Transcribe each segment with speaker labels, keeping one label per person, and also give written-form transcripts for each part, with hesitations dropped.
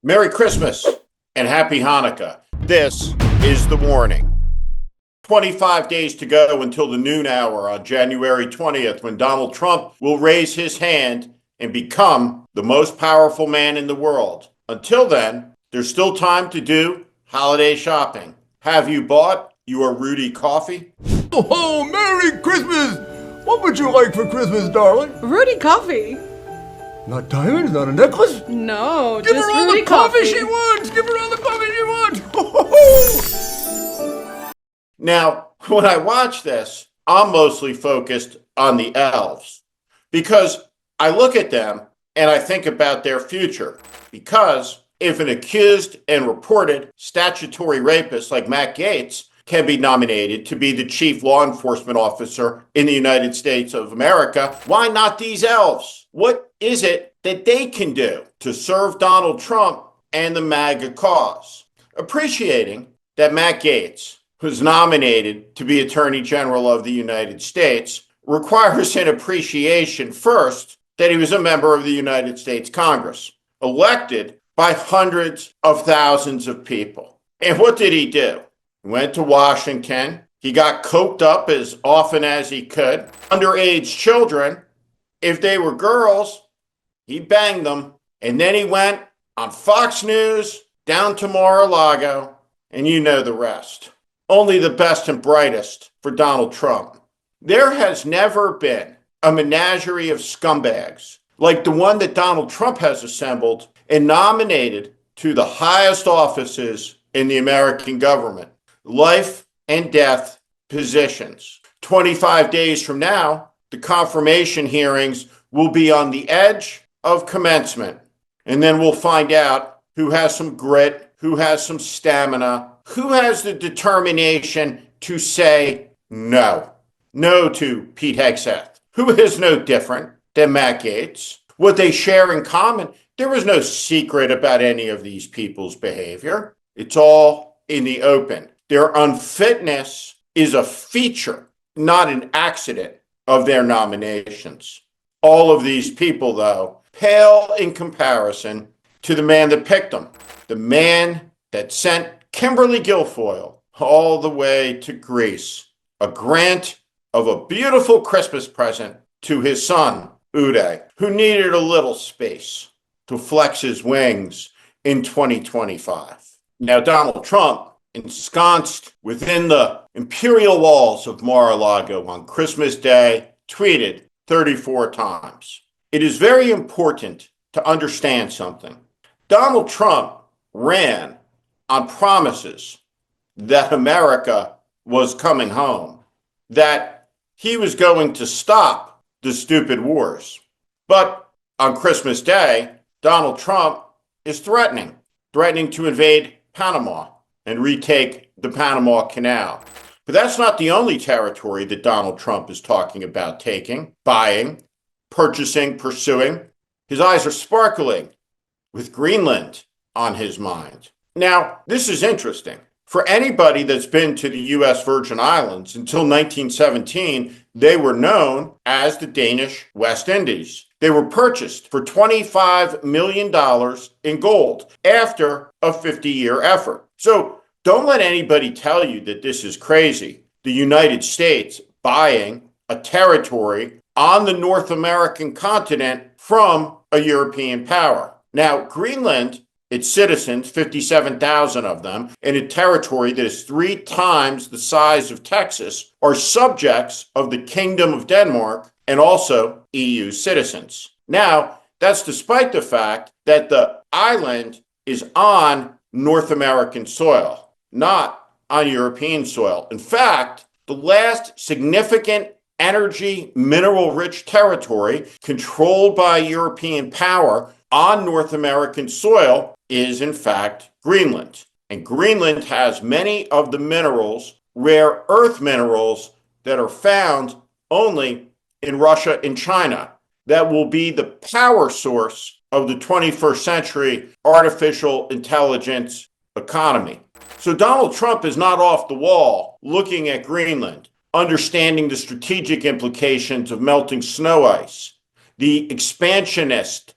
Speaker 1: Merry Christmas and Happy Hanukkah. This is the warning. 25 days to go until the noon hour on January 20th, when Donald Trump will raise his hand and become the most powerful man in the world. Until then, there's still time to do holiday shopping. Have you bought your Rudy coffee?
Speaker 2: Oh, Merry Christmas! What would you like for Christmas, darling?
Speaker 3: Rudy coffee.
Speaker 2: Not diamonds, not a necklace?
Speaker 3: No,
Speaker 2: Give
Speaker 3: just
Speaker 2: her all
Speaker 3: Rudy
Speaker 2: the coffee
Speaker 3: coffee.
Speaker 2: she wants! Give her all the coffee she wants!
Speaker 1: Now, when I watch this, I'm mostly focused on the elves because I look at them and I think about their future. Because if an accused and reported statutory rapist like Matt Gaetz can be nominated to be the chief law enforcement officer in the United States of America, why not these elves? What is it that they can do to serve Donald Trump and the MAGA cause? Appreciating that Matt Gaetz was nominated to be Attorney General of the United States requires an appreciation first that he was a member of the United States Congress, elected by hundreds of thousands of people. And what did he do? He went to Washington. He got coked up as often as he could. Underage children, if they were girls, he banged them. And then he went on Fox News down to Mar-a-Lago, and you know the rest. Only the best and brightest for Donald Trump. There has never been a menagerie of scumbags like the one that Donald Trump has assembled and nominated to the highest offices in the American government. Life and death positions. 25 days from now, the confirmation hearings will be on the edge of commencement. And then we'll find out who has some grit, who has some stamina, who has the determination to say no. No to Pete Hegseth, who is no different than Matt Gaetz. What they share in common, there was no secret about any of these people's behavior. It's all in the open. Their unfitness is a feature, not an accident, of their nominations. All of these people, though, pale in comparison to the man that picked them, the man that sent Kimberly Guilfoyle all the way to Greece, a grant of a beautiful Christmas present to his son, Uday, who needed a little space to flex his wings in 2025. Now, Donald Trump, ensconced within the imperial walls of Mar-a-Lago on Christmas Day, tweeted 34 times. It is very important to understand something. Donald Trump ran on promises that America was coming home, that he was going to stop the stupid wars. But on Christmas Day, Donald Trump is threatening to invade Panama and retake the Panama Canal. But that's not the only territory that Donald Trump is talking about taking, buying, purchasing, pursuing. His eyes are sparkling with Greenland on his mind. Now, this is interesting. For anybody that's been to the U.S. Virgin Islands, until 1917, they were known as the Danish West Indies. They were purchased for $25 million in gold after a 50-year effort. So don't let anybody tell you that this is crazy. The United States buying a territory on the North American continent from a European power. Now, Greenland, its citizens, 57,000 of them, in a territory that is 3 times the size of Texas, are subjects of the Kingdom of Denmark and also EU citizens. Now, that's despite the fact that the island is on North American soil, not on European soil. In fact, the last significant energy mineral-rich territory controlled by European power on North American soil is, in fact, Greenland. And Greenland has many of the minerals, rare earth minerals, that are found only in Russia and China, that will be the power source of the 21st century artificial intelligence economy. So Donald Trump is not off the wall looking at Greenland, understanding the strategic implications of melting snow ice, the expansionist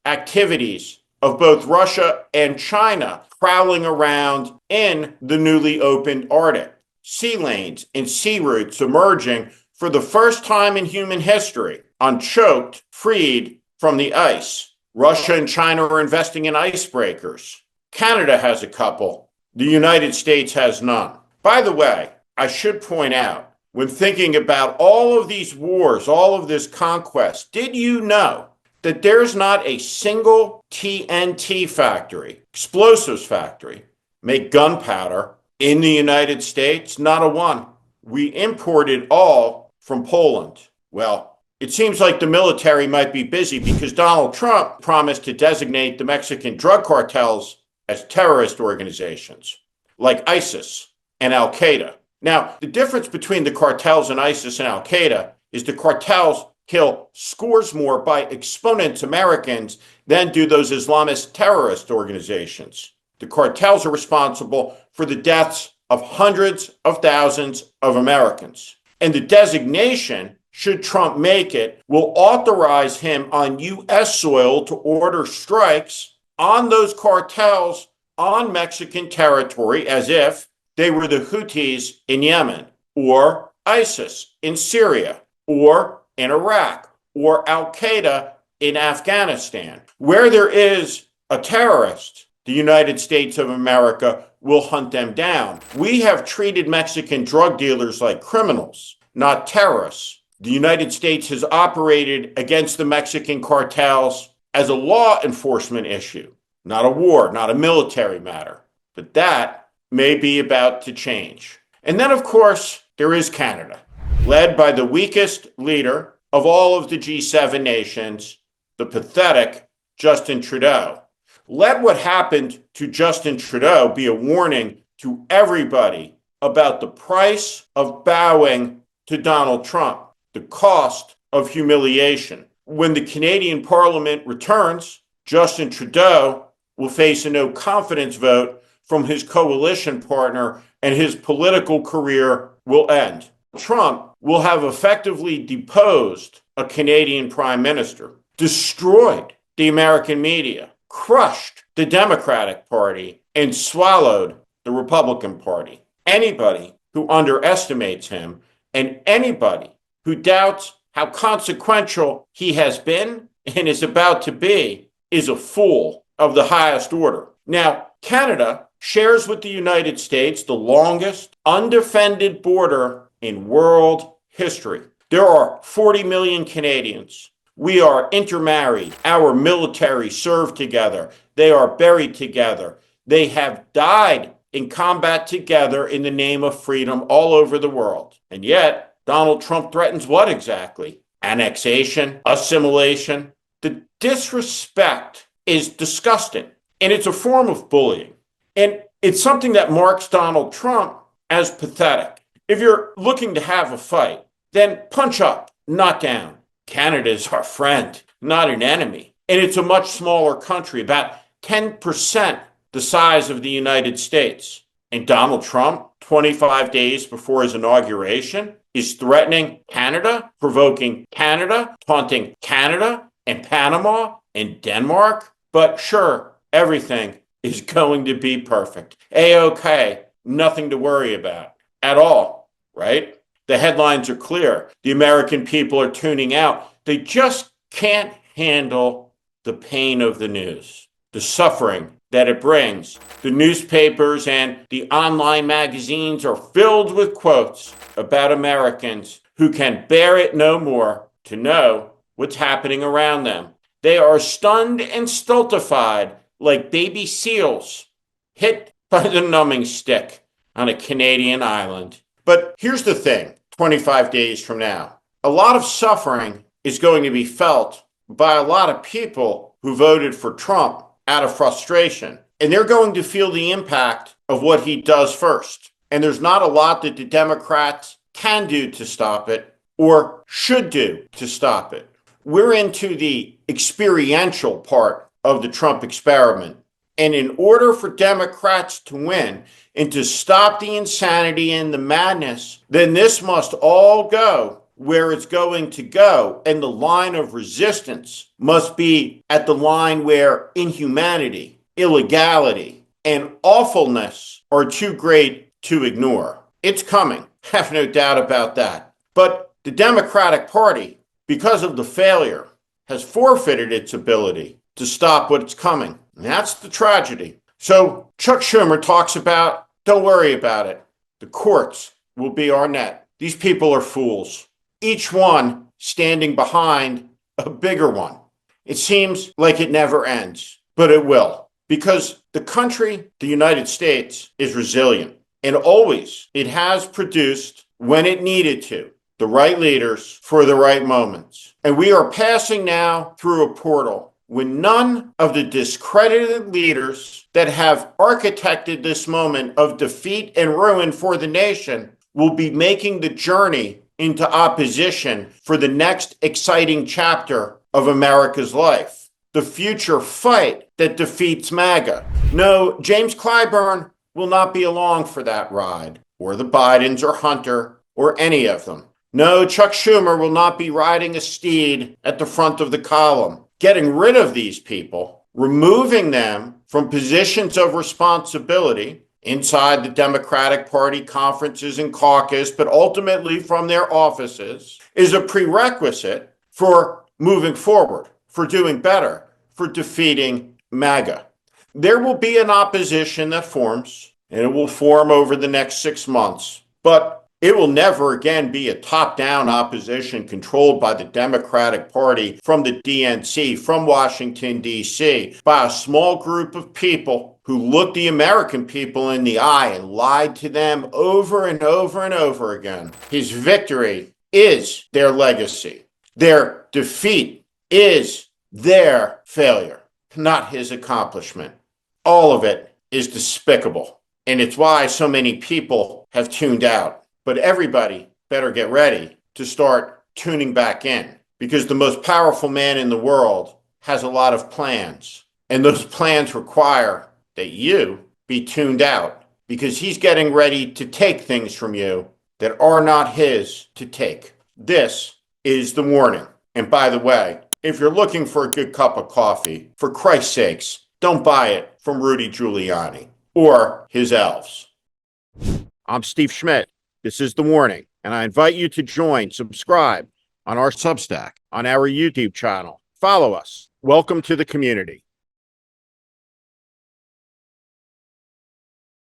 Speaker 1: activities of both Russia and China prowling around in the newly opened Arctic. Sea lanes and sea routes emerging for the first time in human history, unchoked, freed from the ice. Russia and China are investing in icebreakers. Canada has a couple. The United States has none. By the way, I should point out, when thinking about all of these wars, all of this conquest, did you know that there's not a single TNT factory, explosives factory, make gunpowder in the United States? Not a one. We imported all from Poland. Well, it seems like the military might be busy because Donald Trump promised to designate the Mexican drug cartels as terrorist organizations, like ISIS and Al Qaeda. Now, the difference between the cartels and ISIS and Al Qaeda is the cartels kill scores more by exponents Americans than do those Islamist terrorist organizations. The cartels are responsible for the deaths of hundreds of thousands of Americans. And the designation, should Trump make it, will authorize him on U.S. soil to order strikes on those cartels on Mexican territory as if they were the Houthis in Yemen, or ISIS in Syria, or in Iraq, or Al Qaeda in Afghanistan. Where there is a terrorist, the United States of America will hunt them down. We have treated Mexican drug dealers like criminals, not terrorists. The United States has operated against the Mexican cartels as a law enforcement issue, not a war, not a military matter. But that may be about to change. And then, of course, there is Canada, led by the weakest leader of all of the G7 nations, the pathetic Justin Trudeau. Let what happened to Justin Trudeau be a warning to everybody about the price of bowing to Donald Trump, the cost of humiliation. When the Canadian Parliament returns, Justin Trudeau will face a no confidence vote from his coalition partner, and his political career will end. Trump will have effectively deposed a Canadian prime minister, destroyed the American media, crushed the Democratic Party, and swallowed the Republican Party. Anybody who underestimates him and anybody who doubts how consequential he has been and is about to be is a fool of the highest order. Now, Canada shares with the United States the longest undefended border in world history. There are 40 million Canadians. We are intermarried. Our military serve together. They are buried together. They have died in combat together in the name of freedom all over the world. And yet, Donald Trump threatens what exactly? Annexation, assimilation. The disrespect is disgusting, and it's a form of bullying. And it's something that marks Donald Trump as pathetic. If you're looking to have a fight, then punch up, not down. Canada is our friend, not an enemy. And it's a much smaller country, about 10% the size of the United States. And Donald Trump, 25 days before his inauguration, is threatening Canada, provoking Canada, taunting Canada and Panama and Denmark. But sure, everything is going to be perfect. A-OK, nothing to worry about at all, right? The headlines are clear. The American people are tuning out. They just can't handle the pain of the news, the suffering that it brings. The newspapers and the online magazines are filled with quotes about Americans who can bear it no more to know what's happening around them. They are stunned and stultified like baby seals hit by the numbing stick on a Canadian island. But here's the thing, 25 days from now, a lot of suffering is going to be felt by a lot of people who voted for Trump out of frustration. And they're going to feel the impact of what he does first. And there's not a lot that the Democrats can do to stop it or should do to stop it. We're into the experiential part of the Trump experiment. And in order for Democrats to win and to stop the insanity and the madness, then this must all go where it's going to go. And the line of resistance must be at the line where inhumanity, illegality, and awfulness are too great to ignore. It's coming. Have no doubt about that. But the Democratic Party, because of the failure, has forfeited its ability to stop what's coming. And that's the tragedy. So Chuck Schumer talks about, don't worry about it. The courts will be our net. These people are fools, each one standing behind a bigger one. It seems like it never ends, but it will, because the country, the United States, is resilient, and always it has produced, when it needed to, the right leaders for the right moments. And we are passing now through a portal when none of the discredited leaders that have architected this moment of defeat and ruin for the nation will be making the journey into opposition for the next exciting chapter of America's life, the future fight that defeats MAGA. No, James Clyburn will not be along for that ride, or the Bidens or Hunter or any of them. No, Chuck Schumer will not be riding a steed at the front of the column. Getting rid of these people, removing them from positions of responsibility inside the Democratic Party conferences and caucus, but ultimately from their offices, is a prerequisite for moving forward, for doing better, for defeating MAGA. There will be an opposition that forms, and it will form over the next 6 months, but it will never again be a top-down opposition controlled by the Democratic Party from the DNC, from Washington, D.C., by a small group of people who looked the American people in the eye and lied to them over and over and over again. His victory is their legacy. Their defeat is their failure, not his accomplishment. All of it is despicable, and it's why so many people have tuned out. But everybody better get ready to start tuning back in, because the most powerful man in the world has a lot of plans. And those plans require that you be tuned out, because he's getting ready to take things from you that are not his to take. This is the warning. And by the way, if you're looking for a good cup of coffee, for Christ's sakes, don't buy it from Rudy Giuliani or his elves. I'm Steve Schmidt. This is The Warning, and I invite you to subscribe on our Substack, on our YouTube channel. Follow us. Welcome to the community.